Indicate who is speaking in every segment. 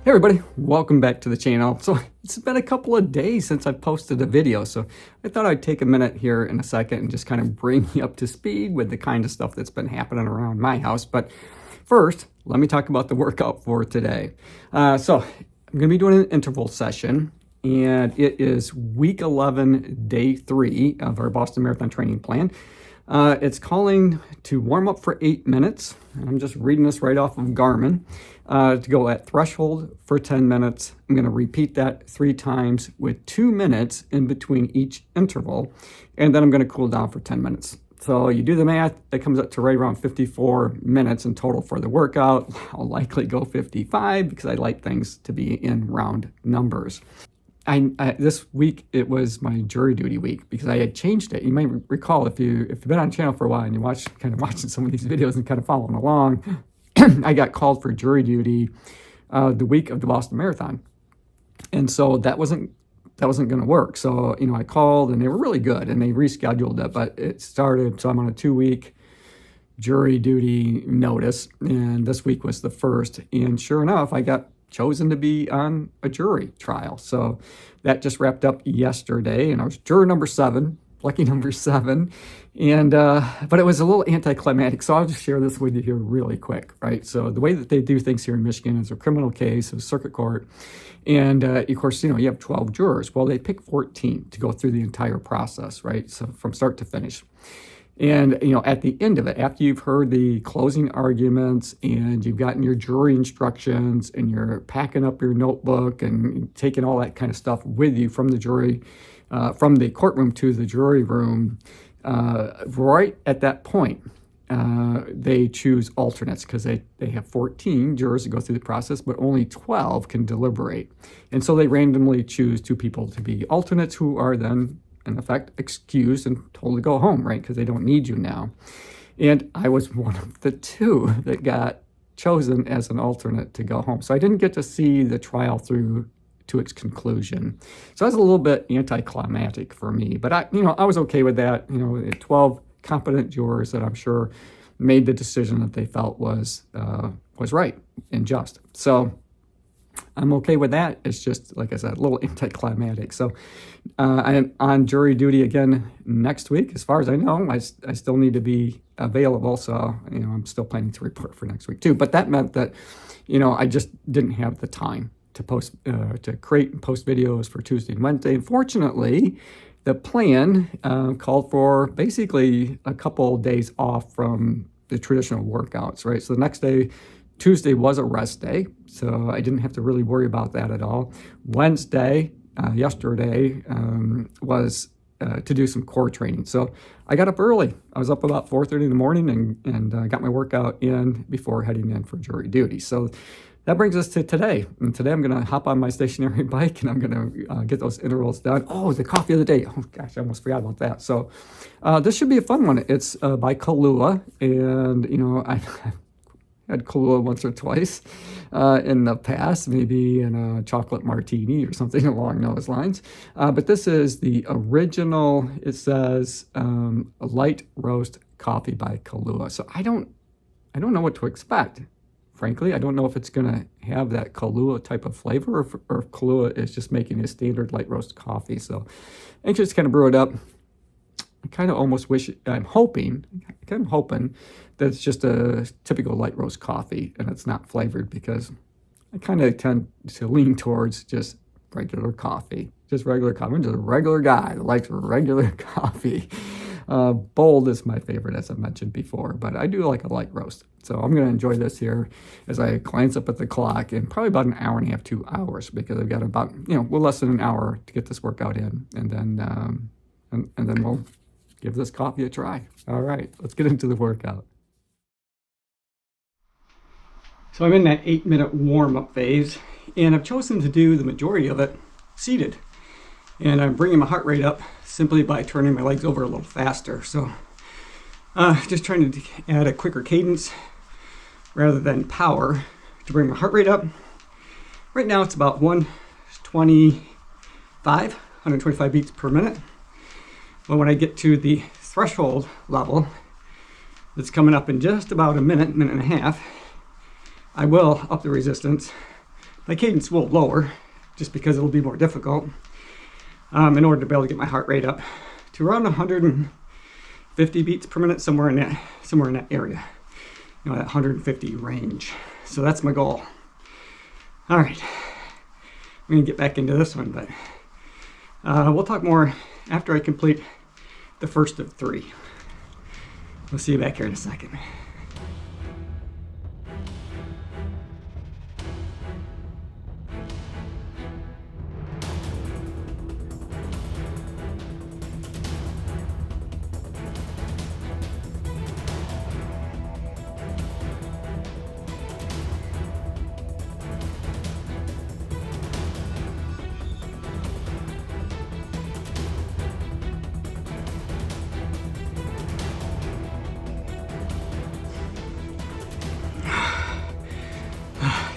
Speaker 1: Hey everybody, welcome back to the channel. So it's been a couple of days since I posted a video, so I thought I'd take a minute here in a second and just kind of bring you up to speed with the kind of stuff that's been happening around my house. But first, let me talk about the workout for today. So I'm going to be doing an interval session, and it is week 11, day 3 of our Boston Marathon training plan. It's calling to warm up for 8 minutes. I'm just reading this right off of Garmin. To go at threshold for 10 minutes. I'm going to repeat that 3 times with 2 minutes in between each interval. And then I'm going to cool down for 10 minutes. So you do the math, it comes up to right around 54 minutes in total for the workout. I'll likely go 55 because I like things to be in round numbers. This week, it was my jury duty week because I had changed it. You might recall if you've been on the channel for a while and you watching some of these videos and kind of following along, I got called for jury duty the week of the Boston Marathon. And so that wasn't going to work. So, I called and they were really good and they rescheduled it, but it started. So I'm on a 2-week jury duty notice. And this week was the first. And sure enough, I got chosen to be on a jury trial. So that just wrapped up yesterday, and I was juror number 7, lucky number 7. And but it was a little anticlimactic, so I'll just share this with you here really quick, right? So the way that they do things here in Michigan is a criminal case, a circuit court, and of course, you have 12 jurors. Well, they pick 14 to go through the entire process, right? So from start to finish. And, at the end of it, after you've heard the closing arguments and you've gotten your jury instructions and you're packing up your notebook and taking all that kind of stuff with you from the jury, from the courtroom to the jury room, right at that point, they choose alternates because they have 14 jurors to go through the process, but only 12 can deliberate. And so they randomly choose 2 people to be alternates who are then in effect excused and told to go home, right? Because they don't need you now. And I was one of the 2 that got chosen as an alternate to go home. So I didn't get to see the trial through to its conclusion. So that's a little bit anticlimactic for me, but I was okay with that. 12 competent jurors that I'm sure made the decision that they felt was right and just. So I'm okay with that. It's just, like I said, a little anticlimactic. So I'm on jury duty again next week. As far as I know, I still need to be available. So, I'm still planning to report for next week too. But that meant that, I just didn't have the time to post, to create and post videos for Tuesday and Wednesday. Unfortunately, the plan called for basically a couple days off from the traditional workouts, right? So the next day, Tuesday was a rest day, so I didn't have to really worry about that at all. Wednesday, yesterday, was to do some core training. So I got up early. I was up about 4:30 in the morning and got my workout in before heading in for jury duty. So that brings us to today. And today I'm going to hop on my stationary bike and I'm going to get those intervals done. Oh, the coffee of the day. Oh, gosh, I almost forgot about that. So this should be a fun one. It's by Kahlua, and, I had Kahlua once or twice in the past, maybe in a chocolate martini or something along those lines. But this is the original, it says light roast coffee by Kahlua. So I don't know what to expect. Frankly, I don't know if it's going to have that Kahlua type of flavor or if Kahlua is just making a standard light roast coffee. So anxious to kind of brew it up. I kind of almost wish, I'm hoping that it's just a typical light roast coffee and it's not flavored, because I kind of tend to lean towards just regular coffee. Just regular coffee. I'm just a regular guy that likes regular coffee. Bold is my favorite, as I mentioned before, but I do like a light roast. So I'm going to enjoy this here as I glance up at the clock in probably about an hour and a half, 2 hours, because I've got about, well, less than an hour to get this workout in. And then, and then we'll give this coffee a try. All right, let's get into the workout. So I'm in that 8-minute warm-up phase, and I've chosen to do the majority of it seated. And I'm bringing my heart rate up simply by turning my legs over a little faster. So just trying to add a quicker cadence rather than power to bring my heart rate up. Right now it's about 125 beats per minute. But when I get to the threshold level, that's coming up in just about a minute and a half, I will up the resistance my cadence will lower just because it'll be more difficult in order to be able to get my heart rate up to around 150 beats per minute, somewhere in that area, you know, that 150 range. So that's my goal. All right, I'm gonna get back into this one, but we'll talk more after I complete the first of 3. We'll see you back here in a second.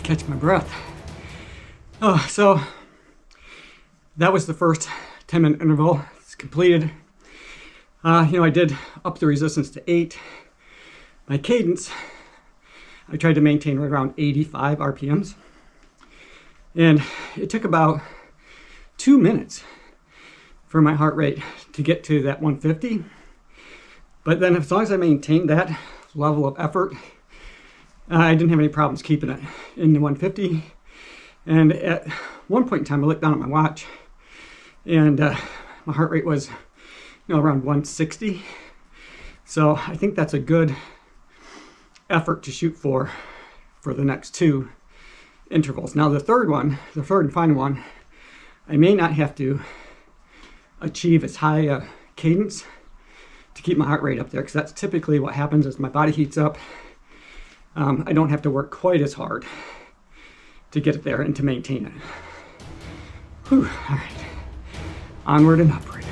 Speaker 1: Catch my breath. Oh, so that was the first 10-minute interval. It's completed. You know, I did up the resistance to 8. My cadence, I tried to maintain right around 85 RPMs. And it took about 2 minutes for my heart rate to get to that 150. But then as long as I maintained that level of effort, I didn't have any problems keeping it in the 150. And at one point in time, I looked down at my watch, and my heart rate was, you know, around 160. So I think that's a good effort to shoot for the next 2 intervals. Now the third and final one, I may not have to achieve as high a cadence to keep my heart rate up there, because that's typically what happens as my body heats up. I don't have to work quite as hard to get it there and to maintain it. Whew, all right, onward and upward.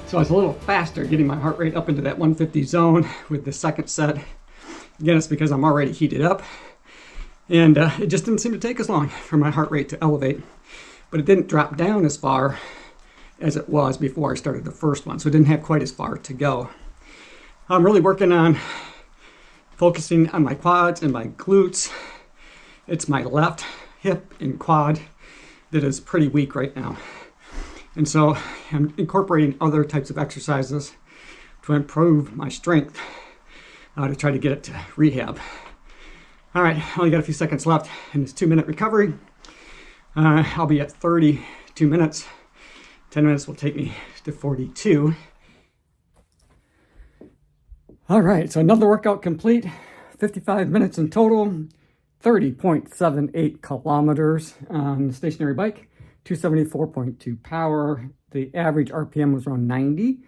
Speaker 1: So I was a little faster getting my heart rate up into that 150 zone with the second set. Again, it's because I'm already heated up. And it just didn't seem to take as long for my heart rate to elevate. But it didn't drop down as far as it was before I started the first one. So it didn't have quite as far to go. I'm really working on focusing on my quads and my glutes. It's my left hip and quad that is pretty weak right now. And so I'm incorporating other types of exercises to improve my strength to try to get it to rehab. All right, I only got a few seconds left in this 2-minute recovery. I'll be at 32 minutes. 10 minutes will take me to 42. All right, so another workout complete. 55 minutes in total. 30.78 kilometers on the stationary bike. 274.2 power. The average RPM was around 90,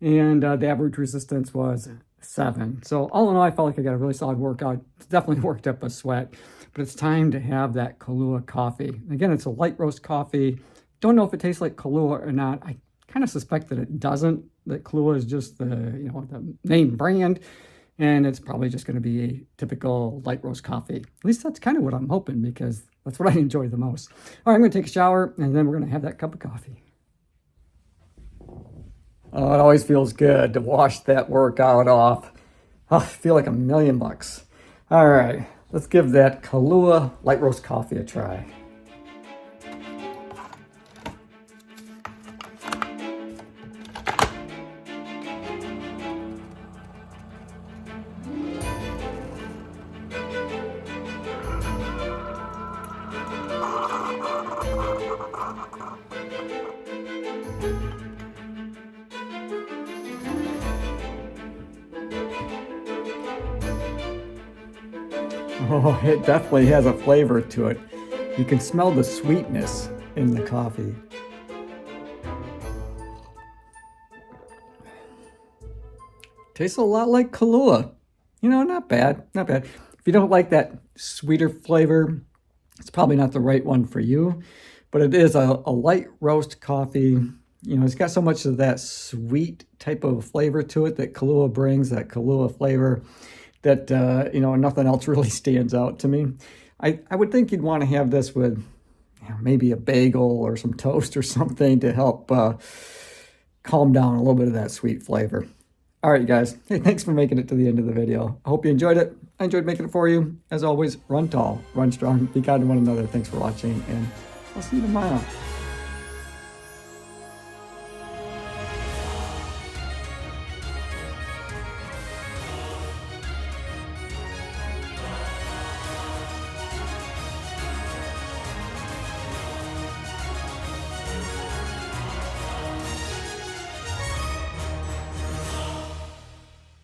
Speaker 1: and the average resistance was 7. So all in all, I felt like I got a really solid workout. It's definitely worked up a sweat, but it's time to have that Kahlua coffee. Again, it's a light roast coffee. Don't know if it tastes like Kahlua or not. I kind of suspect that it doesn't, that Kahlua is just the, you know, the name brand, and it's probably just going to be a typical light roast coffee. At least that's kind of what I'm hoping, because that's what I enjoy the most. All right, I'm going to take a shower, and then we're going to have that cup of coffee. Oh, it always feels good to wash that workout off. Oh, I feel like $1,000,000. All right, let's give that Kahlua light roast coffee a try. Oh, it definitely has a flavor to it. You can smell the sweetness in the coffee. Tastes a lot like Kahlua. You know, not bad, not bad. If you don't like that sweeter flavor, It's probably not the right one for you, but it is a light roast coffee. You know, it's got so much of that sweet type of flavor to it that Kahlua brings, that Kahlua flavor, that, you know, nothing else really stands out to me. I would think you'd want to have this with, you know, maybe a bagel or some toast or something to help calm down a little bit of that sweet flavor. All right, guys. Hey, thanks for making it to the end of the video. I hope you enjoyed it. I enjoyed making it for you. As always, run tall, run strong, be kind to one another. Thanks for watching, and I'll see you tomorrow.